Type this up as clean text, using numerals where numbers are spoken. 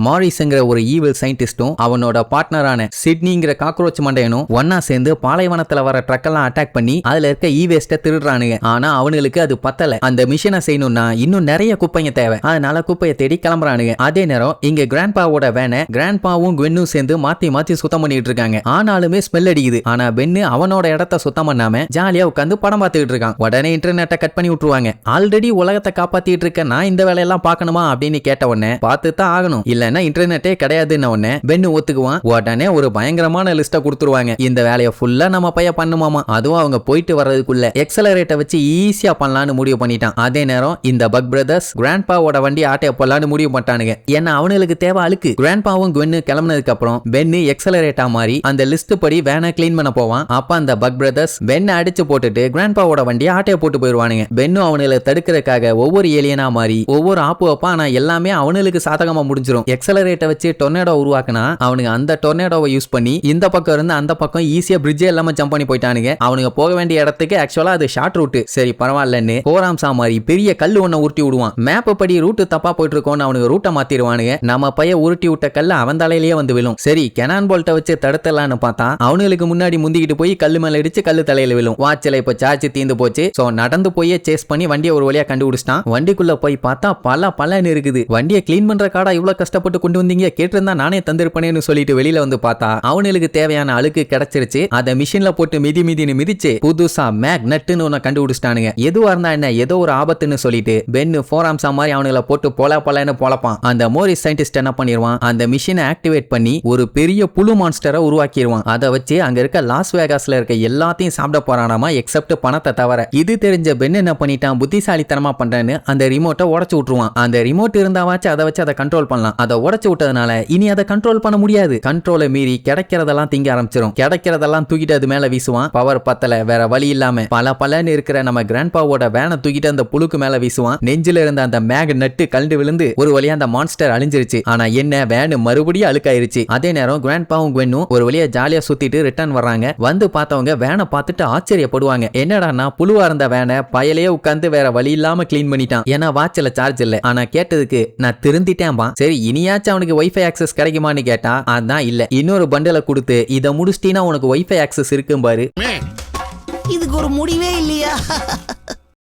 மாரிஸ்ங்கிற ஒரு ஈவில் சயின்டிஸ்டும் அவனோட பார்ட்னரான சிட்னிங்கிற காக்ரோச் மண்டையனும் ஒன்னா சேர்ந்து பாலைவனத்துல வர ட்ரக்கெல்லாம் அட்டாக் பண்ணி அதுல இருக்க ஈவேஸ்ட திருடுறானுங்க. ஆனா அவனுக்கு அது பத்தல. அந்த மிஷனை செய்யணும்னா இன்னும் நிறைய குப்பைங்க தேவை. அதனால குப்பையை தேடி கிளம்புறானுங்க. அதே நேரம் இங்க கிராண்ட்பாவோட வேனை கிராண்ட்பாவும் குவென்னும் சேர்ந்து மாத்தி மாத்தி சுத்தம் பண்ணிட்டு இருக்காங்க. ஆனாலுமே ஸ்மெல் அடிக்குது. ஆனா பென்னு அவனோட இடத்த சுத்தம் பண்ணாம ஜாலியா உட்காந்து படம் பார்த்துட்டு இருக்கான். உடனே இன்டர்நெட்டை கட் பண்ணி விட்டுருவாங்க. ஆல்ரெடி உலகத்தை காப்பாத்திட்டு இருக்க நான் இந்த வேலையெல்லாம் பார்க்கணுமா அப்படின்னு கேட்ட உடனே பார்த்து தான் ஆகணும், இல்லன்னா இன்டர்நெட்டே கிடையாதுன்னு உடனே பென்னு ஒத்துக்குவான். உடனே ஒரு பயங்கரமான லிஸ்ட கொடுத்துருவாங்க. இந்த வேலையை ஃபுல்லா நம்ம பைய பண்ணுமாமா. அதுவும் அவங்க போயிட்டு வர்றதுக்குள்ள எக்ஸலரேட்டை வச்சு ஈஸியா பண்ணலாம்னு முடிவு பண்ணிட்டான். அதே நேரம் இந்த பக் பிரதர்ஸ் கிராண்ட்பாவோட வண்டி ஆட்டைய போடலான்னு முடிவு பண்ணிட்டானுங்க. ஏன்னா அவனுக்கு தேவை அழுக்கு. கிராண்ட்பாவும் குவென்னு கிளம்புனதுக்கு அப்புறம் பென்னு எக்ஸலரேட்டா மாறி அந்த லிஸ்ட் படி வேனை கிளீன் பண்ண போவான். அப்ப அந்த பக் பிரதர்ஸ் பென்னை அடிச்சு போட்டுட்டு கிராண்ட்பாவோட வண்டியை ஆட்டைய போட்டு போயிருவானுங்க. பென்னு அவனுக்கு தடுக்கிறதுக்காக ஒவ்வொரு ஏலியனா மாறி ஒவ்வொரு ஆப்பு வைப்பான். ஆனா எல்லாமே அவனுக்கு சாதகமா முடிஞ்சிரும். எக்ஸலரேட்டை வச்சு டொர்னேடோ உருவாக்குனா அவனுக்கு அந்த டொர்னேடோவை யூஸ் பண்ணி இந்த பக்கம் இருந்து அந்த பக்கம் ஈஸியா பிரிட்ஜே இல்லாம ஜம்ப் பண்ணி போயிட்டானுங்க. அவனுக்கு போக வேண்டிய இடத்துக்கு ஆக்சுவலா அது ஷார்ட் ரூட். சரி பரவாயில்லன்னு போராம்சா மாதிரி பெரிய கல்லு ஒண்ண உருட்டி விடுவான். மேப் படி ரூட் தப்பா போயிட்டு இருக்கோன்னு அவனுக்கு ரூட்டை மாத்திடுவானுங்க. நம்ம பைய உருட்டி விட்ட கல்ல அவன் தலையிலேயே வந்து விழும். சரி கெனான் போல்ட்டை வச்சு தடுத்தலான்னு பார்த்தா அவனுக்கு முன்னாடி முந்திக்கிட்டு போய் கல்லு மேல இடிச்சு கல்லு தலையில விழும். வாட்சில இப்ப சார்ஜ் தீந்து போச்சு. சோ நடந்து போய் சேஸ் பண்ணி வண்டியை ஒரு வழியா கண்டுபிடிச்சிட்டான். வண்டிக்குள்ள போய் பார்த்தா பலன்னு இருக்குது. வண்டியை கிளீன் பண்ற காடா இவ்வளவு கஷ்டப்பட்டு கொண்டு வந்தீங்க, கேட்டிருந்தா நானே தந்திருப்பேன்னு சொல்லிட்டு வெளியில வந்து பார்த்தா அவனுக்கு தேவையான அழுக்கு கிடைச்சிருச்சு. அதை மிஷின்ல போட்டு மிதின்னு மிதிச்சு புதுசா மேக்னட்னு ஒன்னு கண்டுபிடிச்சிட்டானுங்க. எதுவா இருந்தா என்ன, ஏதோ ஒரு ஆபத்துன்னு சொல்லிட்டு பென்னு ஃபோராம்சா மாதிரி அவனுல போட்டு பொலன்னு பொழப்பான். அந்த மோரிஸ் சயின்டிஸ்ட் என்ன பண்ணிடுவான், அந்த மிஷினை ஆக்டிவேட் பண்ணி ஒரு பெரிய புழு மான்ஸ்டரை உருவாக்கிடுவான். அதை வச்சு அங்க இருக்க லாஸ் வேகாஸ்ல இருக்க எல்லாத்தையும் சாப்பிட போறானாமா எக்ஸப்ட் பணத்தை தவிர. இது தெரிஞ்ச பென் என்ன பண்ணிட்டான், புத்திசாலித்தனமா பண்றேன்னு அந்த ரிமோட்டை உடைச்சு விட்டுருவான். அந்த ரிமோட் இருந்தாவாச்சு அதை வச்சு அதை கண்ட்ரோல் பண்ணலாம். அதை உடைச்சு விட்டதுனால இனி அதை கண்ட்ரோல் பண்ண முடியாது. கண்ட்ரோலை மீறி கிடைக்கிறதெல்லாம் திங்க ஆரம்பிச்சிடும். கிடைக்கிறதெல்லாம் தூக்கிட்டு அது மேல வீசுவான். பவர் பத்தல, வேற வழி இல்லாம பலன்னு இருக்கிற நம்ம கிராண்ட்பாவோட வேனை தூக்கிட்டு அந்த புழுக்கு மேல வீசுவான். நெஞ்சில இருந்த அந்த மேக் நட்டு கலண்டு விழுந்து ஒரு வழியா அந்த மான்ஸ்டர் அழிஞ்சிருச்சு. ஆனா என்ன, வேனு மறுபடியும் அழுக்காயிருச்சு. அதே நேரம் கிராண்ட்பாவும் குவென்னும் ஒரு வழியா ஜாலியா சுத்திட்டு ரிட்டர்ன் வர்றாங்க. வந்து பார்த்தவங்க வேனை பார்த்துட்டு ஆச்சரியப்படுவாங்க. என்னடானா புழுவா இருந்த வேனை பயலையே உட்கார்ந்து வேற வழி இல்லாம கிளீன் பண்ணிட்டான். ஏன்னா வாட்சில சார்ஜ் இல்ல. ஆனா கேட்டதுக்கு நான் திருந்திட்டேன்பா. சரி இனியாச்சும் அவனுக்கு வைஃபை ஆக்சஸ் கிடைக்குமான்னு கேட்டா அதான் இல்ல, இன்னொரு பண்டலை கொடுத்து இதை முடிச்சிட்டீங்கன்னா உனக்கு வைஃபை ஆக்சஸ் இருக்கும் பாரு. இதுக்கு ஒரு முடிவே இல்லையா?